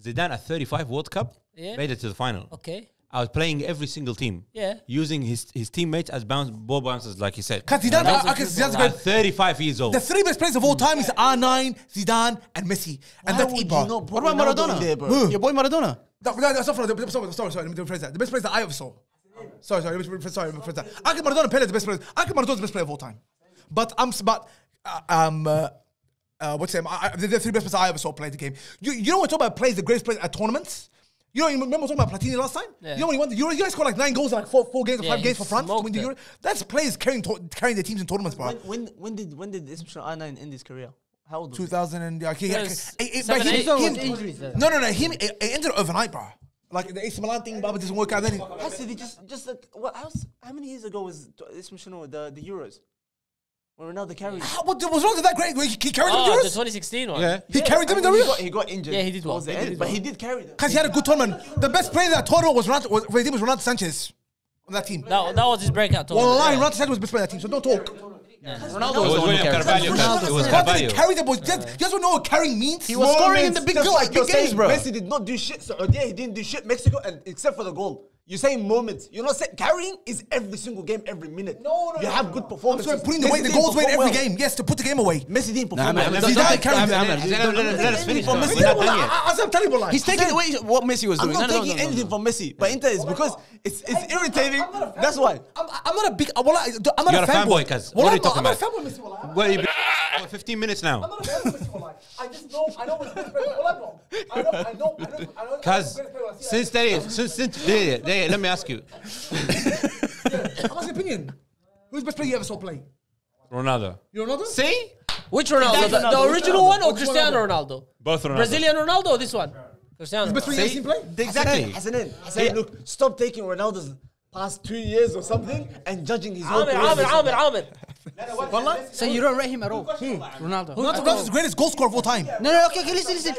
Zidane at 35 World Cup Yeah. made it to the final. Okay. I was playing every single team. Yeah. Using his teammates as ball bouncers, like he said. Because Zidane, At great. 35 years old. The three best players of all time is R9, Zidane, and Messi. And that's it, bro. What about Maradona? There, bro? Your boy Maradona. That's not for sorry, let me rephrase that. The best players that I ever saw. Sorry, let me rephrase that. I think Maradona Pele is the best player. I think Maradona's the best player of all time. But what's his name? The three best players I ever saw play the game. You know when we talk about players, the greatest players at tournaments? You know, you remember talking about Platini last time? Yeah. You know when he won the Euro? You guys scored like 9 goals in like 4 games or Yeah, 5 games he for France to win the smoked Euro. That's players carrying their teams in tournaments, bro. When did Ismail R9 end his career? How old was he? 2000 and Yes. but 7, 8 was injuries there. no, him it ended overnight, bro. Like the AC Milan thing, Baba doesn't work out. Then How did he just like what? How many years ago was Ismail the Euros? When Ronaldo carried. what was wrong with that great? He carried them Oh, in the Euros. 2016 one. Yeah. He carried them in the Euros. He got injured. Yeah, he did well. towards the He end, did but well. he did carry them. Because he had a good tournament. The best player in that tournament was Ronaldo Sanchez on that team. That was his breakout tournament. Wallahi, Yeah. Ronaldo Sanchez was the best player on that team, so don't talk. Ronaldo It was William Carvalho. It was Ronaldo Carvalho. didn't carry the boys. You guys don't know what carrying means? He was scoring in the big Just goal, like big you're saying, games, bro. Messi did not do shit. Saudi, he didn't do shit. Mexico, and except for the goal. You're saying moments. You're not saying carrying is every single game, every minute. You have good I'm performances. sorry, putting the Messi the didn't goals away in perform every well. game. Yes, to put the game away. Messi didn't perform Nah, well. man, Zidane carried Let us finish. For We're Messi, not done yet. As I'm telling you, like, He's taking away what Messi was I'm doing. not taking anything from Messi, but Inter is because it's irritating. That's why. I'm not a big. I'm not You're a a fanboy, fanboy. cuz. What are you talking I'm not about? a fanboy, Messi. Wallah. Well, you've been 15 minutes now. I'm not a fanboy, Messi. Wallah. I just know. I know what's the best player. Wallah, bro. I know. Cuz, since let me ask you. What's your opinion? Who's the best player you ever saw play? Ronaldo. You Ronaldo? See? Which Ronaldo? The original one or Cristiano Ronaldo? Both Ronaldo. Brazilian Ronaldo or this one? Cristiano. Best player you ever seen play? Exactly. Hassanin, look, stop taking Ronaldo's past 2 years or something and judging his whole career. Amir. So you don't rate him at all? Ronaldo. Ronaldo's the greatest goal scorer of all time. No, okay, listen.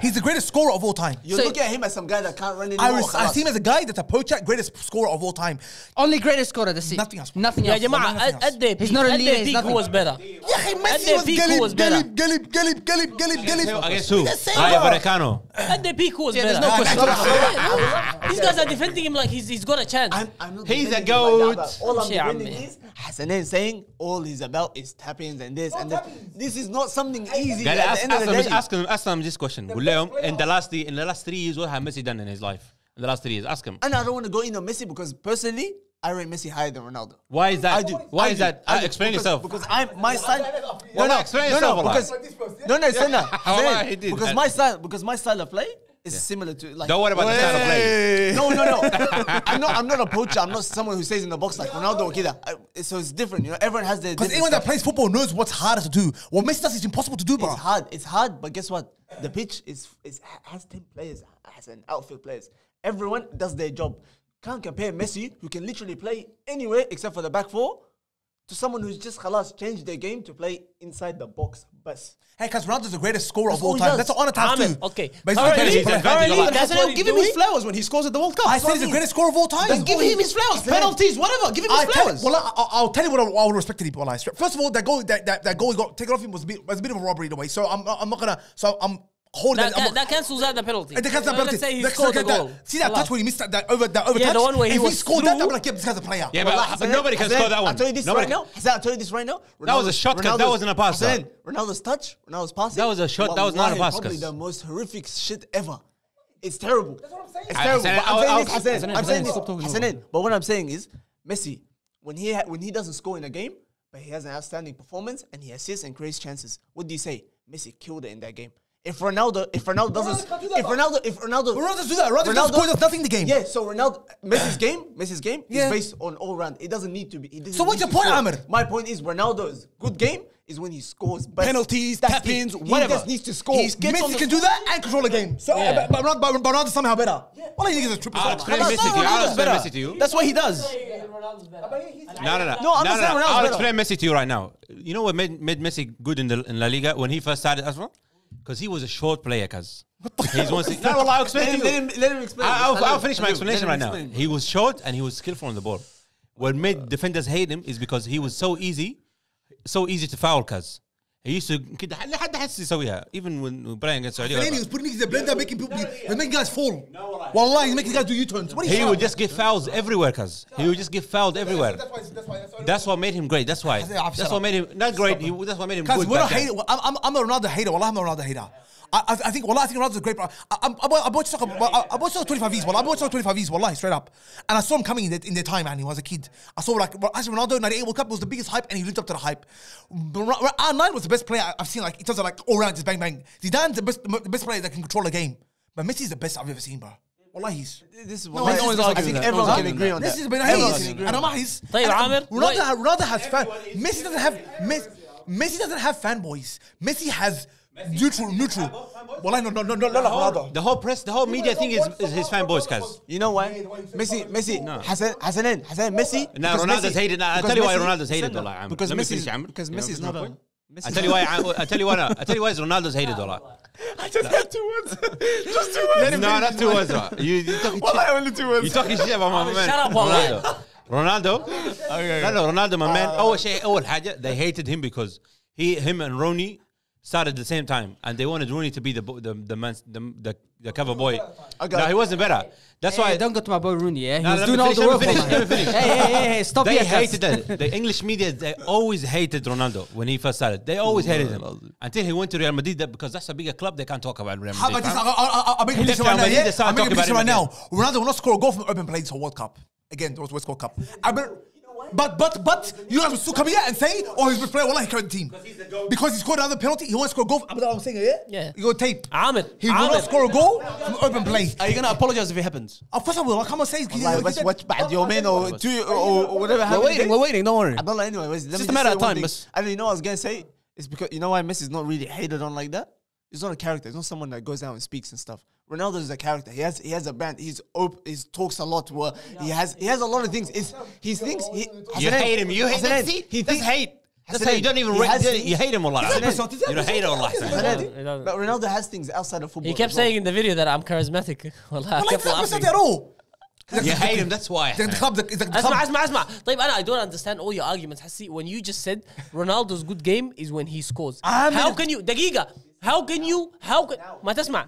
He's the greatest scorer of all time. You So- look at him as some guy that can't run I anymore. see him as a guy that's a poacher, greatest scorer of all time. Only greatest scorer, that's it. Nothing else. Nothing يا else. جماعة at their He's peak, not a at leader, their he's peak nothing. who was better? Yeah, Messi their was peak, who was better? Galib. Against who? same, Rayo bro. Vallecano. At their peak who was better? there's no question. These guys are defending him like he's got a chance. I'm not He's a defending him goat. that, but all I'm Shit, defending man. is Hassanin saying all he's about is tap-ins and this and that. This is not something easy Guys, at the end of the day. ask them this question. قول لهم in the last 3 years what has Messi done in his life? In the last 3 years, ask him. And I don't want to go in on Messi because personally, I rate Messi higher than Ronaldo. Why is that? I do. Why I is do. that? I do. Explain Because- yourself. Because my style. Well, explain yourself, Allah. Because it's Allah, he did. because my style of play is similar to like. Don't worry about the style of play. No. I'm not a poacher. I'm not someone who stays in the box like Ronaldo or Kida. So it's different. You know, everyone has their. Because different anyone that stuff. plays football knows what's harder to do. What Messi does is impossible to do, bro. It's hard, but guess what? The pitch has 10 players, has an outfield players. Everyone does their job. Can't compare Messi, who can literally play anywhere except for the back four, to someone who's just khalas changed their game to play inside the box. Bus. Hey, because Ronaldo's the greatest scorer of all all he time. does. That's an honor to have too. Okay. But Give him his flowers when he scores at the World Cup. I said he's the greatest scorer of all time. Then give him his flowers, penalties, whatever. Give him his flowers. I'll tell you what I would respect him. First of all, that goal he got taken off him was a bit of a robbery in a way. So I'm not gonna. So I'm holding that cancels out the penalty. That cancels the penalty. Let's say he scored the goal. See that touch where he missed that over touch? Yeah, the one where he was scored that, through. I'm like, yeah, this guy's a player. Yeah, but nobody can score that one. I'll tell you this right now. I'll tell you this right now. That was a shot, cuz that wasn't a pass. Ronaldo's touch, Ronaldo's passing. That was a shot, that was not a pass, Probably cuz. the most horrific shit ever. It's terrible. That's what I'm saying. It's terrible. I'm saying this. But what I'm saying is, Messi, when he doesn't score in a game, but he has an outstanding performance and he assists and creates chances, what do you say? Messi killed it in that game. If Ronaldo doesn't, if Ronaldo does do that. Ronaldo does nothing in the game. Yeah, so Messi's game is based on all round. It doesn't need to be. So what's your point, Amir? My point is Ronaldo's good game is when he scores penalties, tap-ins, whatever. He just needs to score. Messi can do that and control the game. So, but Ronaldo's somehow better. Well, he niggas are triple. I'll explain Messi to you. That's what he does. No. I'll explain Messi to you right now. You know what made Messi good in La Liga when he first started as well? Because he was a short player, cuz. I'll explain to you. Let him explain. I'll finish my explanation right now. He was short and he was skillful on the ball. What made defenders hate him is because he was so easy to foul, cuz. He used to كده لحد حس يسويها even when playing against Saudi. He was putting the blender, making guys fall. Wallahi, he's making guys do U-turns. He would just give fouls everywhere, cuz. He would just give fouls everywhere. That's what made him great. That's why. That's what made him not great. That's what made him good. I'm a Ronaldo hater. Wallahi, I'm a Ronaldo hater. I think Ronaldo's a great. I bought soccer 25 Vs. I bought soccer 25 Vs. Wallahi, straight up. And I saw him coming in their time, man. He was a kid. I saw actually Ronaldo 98 World Cup was the biggest hype, and he lived up to the hype. R9 was the best player I've seen. Like in terms of like all round, just bang bang. Zidane's the best player that can control the game. But Messi's the best I've ever seen, bro. Wallahi, he's. This is what I think everyone can agree on that. This is and Ronaldo has fan. Messi doesn't have fanboys. Messi has. Neutral. Well, no, Ronaldo. The whole press, the whole media thing is his fanboys, cuz. You know why? Messi, No. Hassan, Messi. Now Ronaldo's hated. I'll tell you why Ronaldo's hated, dollar. Because Messi is not a. I tell you why. I tell you why Ronaldo's hated, dollar. I just had 2 words. Just 2 words. No, not 2 words. You talking shit. Only 2 words. You talking shit about my man. Shut up, Ronaldo. Ronaldo, my man. أول حاجة, they hated him because him and Rooney started at the same time, and they wanted Rooney to be the cover boy. Okay. No, he wasn't better. That's why. Don't go to my boy Rooney. Yeah, he No, was let doing me all the work. finish, let me finish. Hey, stop They here. hated that. The English media, they always hated Ronaldo when he first started. They always hated him until he went to Real Madrid. Because that's a bigger club, they can't talk about Real How Madrid. about this? I'll make a prediction right now. Madrid, they Yeah? started I'll make a talking prediction right about now. Ronaldo will not score a goal from open play this World Cup. Again, it was West World Cup. But you guys will still come here and say, oh, he's the player, wallah, he carried the team. Because he scored another penalty, he won't score a goal. I'm saying it, yeah? You go tape. He will not score a goal from open play. Are you going to apologize if it happens? Of course I will. I come and say Let's watch بعد يومين or whatever happened. We're waiting, don't worry. I don't know anyway. It's just a matter of time. And you know what I was going to say? It's because, you know why Messi's not really hated on like that? He's not a character. He's not someone that goes out and speaks and stuff. Ronaldo is a character. He has a brand. He talks a lot. He has a lot of things. He thinks you hate him. You hate Messi. He thinks hate. That's how you don't even you hate him a lot. You don't hate him a lot. But Ronaldo has things outside of football. He kept saying in the video that I'm charismatic. Well, like that at all. You hate him, that's why. اسمع طيب I don't understand all your arguments. حسي when you just said Ronaldo's good game is when he scores. How can you دقيقة ما تسمع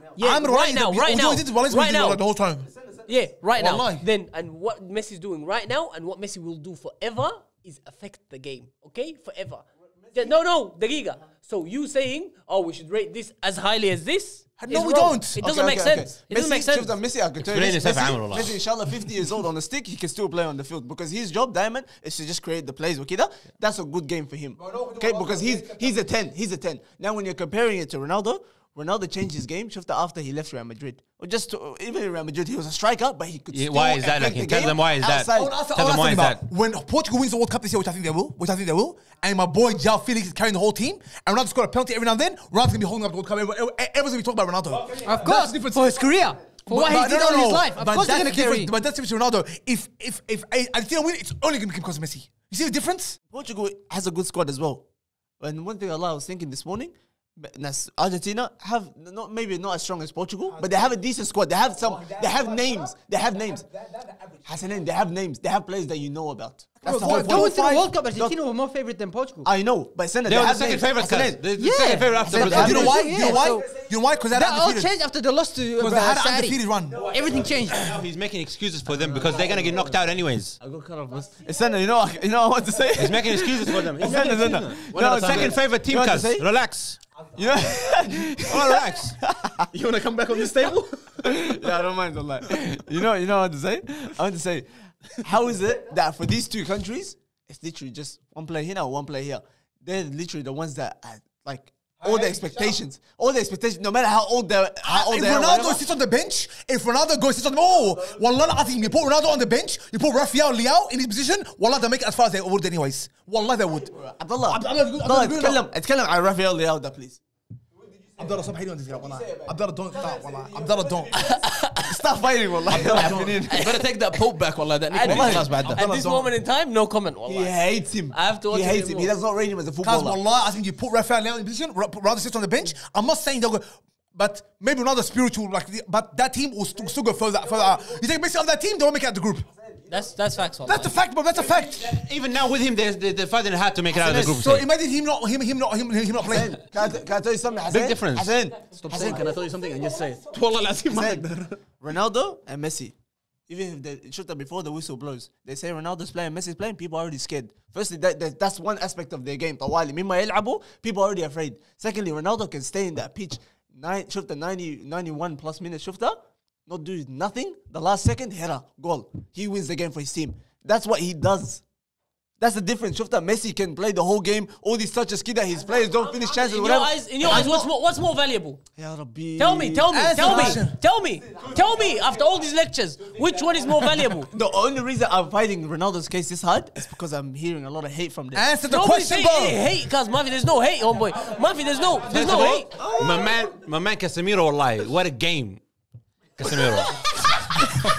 right now the whole time. Yeah, right now. Then and what Messi's doing right now and what Messi will do forever is affect the game. Okay, forever. No, دقيقة. So you saying, oh, we should rate this as highly as this? No, we don't. It doesn't make sense. It doesn't make sense. Messi, I can tell you, Messi, inshallah, 50 years old on the stick, he can still play on the field because his job, Diamond, is to just create the plays. Okay, that's a good game for him. Okay, because he's a 10. He's a 10. Now, when you're comparing it to Ronaldo changed his game after he left Real Madrid. Or even in Real Madrid, he was a striker, but he could still why is that? Like, tell them why is that. Tell them why is that. When Portugal wins the World Cup this year, which I think they will, and my boy João Felix is carrying the whole team, and Ronaldo scored a penalty every now and then, Ronaldo's going to be holding up the World Cup. Everyone's going to be talking about Ronaldo. Of course, for his career. For what he did all his life. Of course they're going to carry. But that's different to Ronaldo. If Argentina win, it's only going to be because of Messi. You see the difference? Portugal has a good squad as well. And one thing I was thinking this morning, Argentina have maybe not as strong as Portugal, but they have a decent squad. They have names. They have names. Hasanin, they have names. They have players that you know about. That's the whole point. Going to the World Cup, Argentina were more favorite than Portugal. I know, but they were the second favorite. The second favorite after You Brazil. know why? You know why? Because That all changed after the loss to Because they had an Saudi. undefeated run. Everything changed. Now he's making excuses for them because they're gonna get knocked out anyways. I got cut off. Asano, you know what I want to say? He's making excuses for them. No, Second favorite team, You know what cuz. to say? Relax. You know? Relax. You want to come back on this table? Yeah, I don't mind. Don't lie. You know what I want to say? I want to say, how is it that for these two countries, it's literally just one player here or one player here? They're literally the ones that are, like all the expectations, no matter how old they're, If Ronaldo sits on the bench, if Ronaldo goes sits on Wallah, I think you put Ronaldo on the bench, you put Rafael Leao in his position, Wallah, they make it as far as they would anyways. Wallah, they would. Abdullah, اتكلم عن رافائيل لياو ده please. Abdullah, stop hating on this guy, Wallah. Abdullah, don't stop, Wallah. Abdullah, don't. Stop fighting, Wallah. You better take that Pope back, Wallah. That nickname class bad. At this moment in time, no comment. He hates him. I have to watch He hates him. He does not rate him as a Because footballer. Wallah, I think you put Rafael Leao in position, Ronaldo sits on the bench. I'm not saying they'll go, but maybe Ronaldo spiritual, but that team will still go further out. You take Messi off that team, they won't make it out of the group. That's facts. That's the fact, bro. That's a fact. Even now with him, they're fighting hard to make it out of the group So stage. imagine him not playing. Can I tell you something? Big difference. Stop saying, can I tell you something? And just say it. Wallah, Ronaldo and Messi. Even if they shoot that before the whistle blows, they say Ronaldo's playing, Messi's playing, people are already scared. Firstly, that's one aspect of their game. طوالي مما يلعبوا, people are already afraid. Secondly, Ronaldo can stay in that pitch 91 plus minutes, شفتها? Not do nothing. The last second, header, goal. He wins the game for his team. That's what he does. That's the difference. Shufta, Messi can play the whole game. All these touches, kida, his players don't finish chances. In your eyes, what's more valuable? Ya Rabbi. Tell me. After all these lectures, which one is more valuable? The only reason I'm fighting Ronaldo's case this hard is because I'm hearing a lot of hate from them. Answer the question, bro. Hate, because Mafi, there's no hate, homeboy. Mafi, there's no hate. My man Casemiro, wallahi, what a game. Casemiro.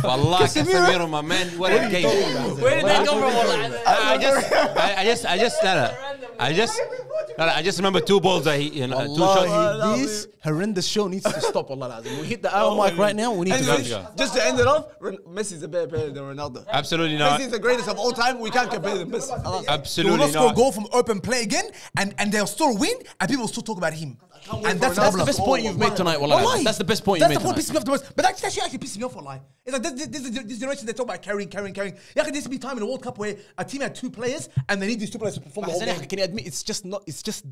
Wallah, Casemiro, my man, what a game. Where did that come from? I just remember two balls that he, two shots. This horrendous show needs to stop, Wallah. We hit the hour mic right now. We need to go. Just to end it off, Messi's a better player than Ronaldo. Absolutely not. Messi's the greatest of all time. We can't compare them. Messi. They will Absolutely not score a not. goal from open play again, and they'll still win, and people will still talk about him. And that's That's the best point you've made tonight, Wallah. That's the best point you've made That's the point tonight. pissing me off the most. But that's actually pissing me off, Wallah. It's like this generation, they talk about carrying. Yeah, there used to be time in the World Cup where a team had two players, and they need these two players to perform the whole game. Can you admit it's just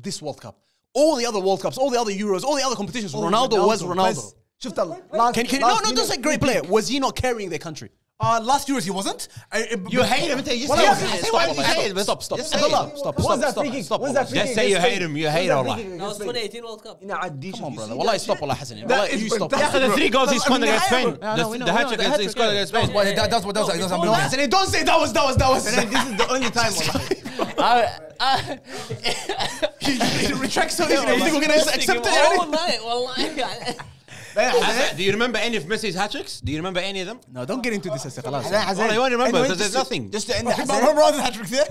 this World Cup? All the other World Cups, all the other Euros, all the other competitions, Ronaldo was Ronaldo. Don't say great player. Was he not carrying their country? Last Euros he wasn't. You hate him. Stop. What's that? Just say you hate him. You hate Allah. That was 2018 World Cup. Come on, brother. Wallah, stop, Wallah, Hassan. Wallah, you stop. The 3 goals he scored against Spain. The hat-trick he scored against Spain. That's what that was. No, Hassan, don't say that was. And this is the only time. You retract so easily. You think we're gonna just accept it? Do you remember any of Messi's hat-tricks? Do you remember any of them? No, don't get into this. Well, I won't remember because there's nothing. Just to end Remember all the hat-tricks there?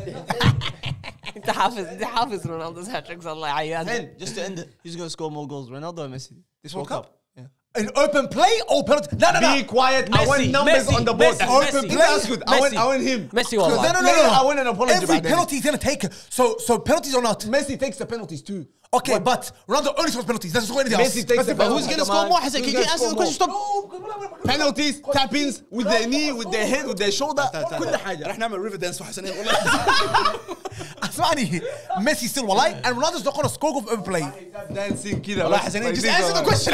انت حافظ رونالدو's hat-tricks الله يعيان. Just to end it, who's going to score more goals, Ronaldo or Messi? This World Cup? An open play or penalty? No. Be quiet. I want numbers on the board. Open play. That's good. I want him. Messi والله. No. I want an apology. Every penalty he's gonna take. So penalties or not? Messi takes the penalties too. Okay, but Ronaldo only scores penalties. Doesn't score anything else. Messi takes the penalties. Who's gonna score more? Hassan, can you answer the question? Stop. Penalties, tap-ins with their knee, with their head, with their shoulder. كل حاجة. رح نعمل ريفر دانس وحسن. اسمعني ميسي still والله and Ronaldo's not gonna score goal from open play. Dancing كده. والله حسن. Just answer the question.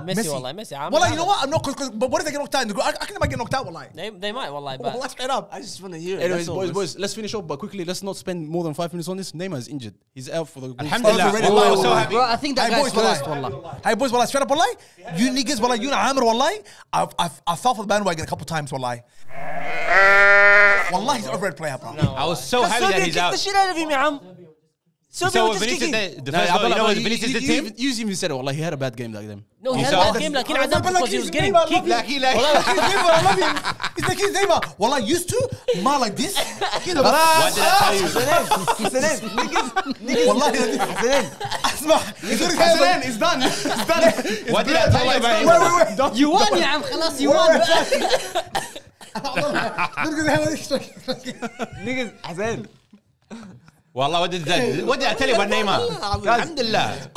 Messi والله Messi. Well, you know what? I'm not but what if they get knocked out? I can never get knocked out والله. They might والله. Well, straight up. I just want to hear it. Anyways, That's all. boys, let's finish up. But quickly, let's not spend more than 5 minutes on this. Neymar is injured. He's out for the group stage. Alhamdulillah. Oh, so happy. Bro, I think that guy's first, wallah. Hey boys, wallah, straight up wallahi. You niggas, wallah, you and Amr, wallahi. I fell for the bandwagon a couple times, wallahi. Wallahi, he's an overrated player, bro. I was so happy that he's out. Get the shit out of him, يا عم. So what Vinicius did, the first goal, you know what Vinicius did to him? You even said it, والله, he had a bad game like them. No, he had a bad game like Adam because he was getting kicked. Like I love him. He's like his neighbor. Well, I used to ma like this. You know, What did I tell you? It's done. It's done. What did I tell you about him? Wait. You won, يا عم خلاص you won. Niggas, Hasan. Wallah, what did I tell you about Neymar? Alhamdulillah.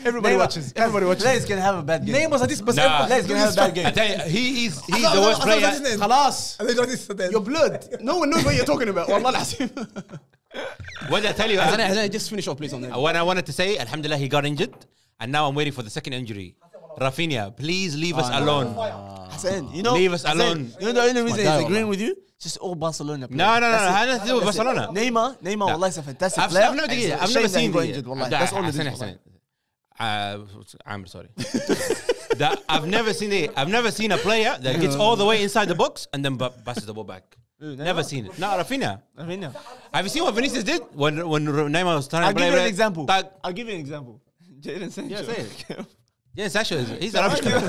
Everybody watches. Everybody watches. Players can have a bad game. Neymar's like this, but Players can have a bad game. I tell you, he's the worst player. خلاص. Your blood. No one knows what you're talking about. والله العظيم. What did I tell you? Hasan, just finish off, please, on that. What I wanted to say, Alhamdulillah, he got injured, and now I'm waiting for the second injury. Rafinha, please leave us alone. Hasan, you know, Leave us alone. You know the only reason guy, he's agreeing wallah. with you? Just all Barcelona players. No. Has That's nothing to do with Barcelona. Neymar, Wallah, is a fantastic player. I've never seen injured. Wallah. That's all it is. I'm sorry. I've never seen a player that gets all the way inside the box and then passes the ball back. Never seen it. No, Rafinha. Have you seen what Vinicius did when Neymar was trying I'll to play? give you an example. Like, I'll give you an example. Jadon Sancho. Yeah, say it. Yeah, Sancho he's a rubbish player.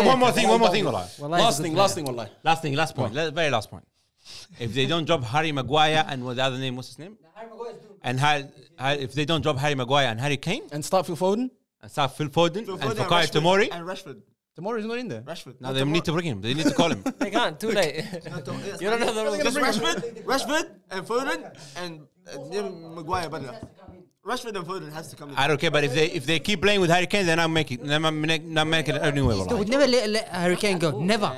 One more thing, wallah. Last thing, والله. Last point. Very last point. If they don't drop Harry Maguire and what the other name, what's his name? And if they don't drop Harry Maguire and Harry Kane And start Phil Foden. and start Phil Foden and Fikayo Tomori, And Rashford. Tomorrow is not in there. Rashford. now they need to bring him. They need to call him. They can't, too late. You don't know the rules. Just Rashford and Foden and Maguire. But Rashford and Foden has to come in. I don't care, but if they keep playing with Harry Kane, then I'm making it anyway. They wallah. would never let Harry Kane go. Never.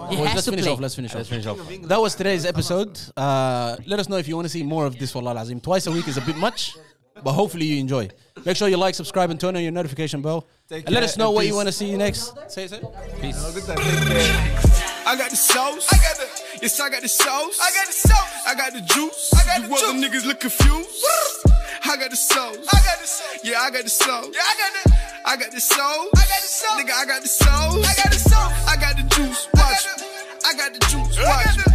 He has Let's to finish play. off. Let's finish Let's off. finish off. That was today's episode. Let us know if you want to see more of this, wallah al-azim. Twice a week is a bit much, but hopefully you enjoy. Make sure you like, subscribe, and turn on your notification bell. And let us know what you want to see next. Say it. Peace. I got the sauce. I got the sauce. I got the sauce. I got the juice. You other niggas look confused. I got the sauce. Yeah, I got the sauce. I got the sauce. Nigga, I got the sauce. I got the juice. Watch. I got the juice. Watch.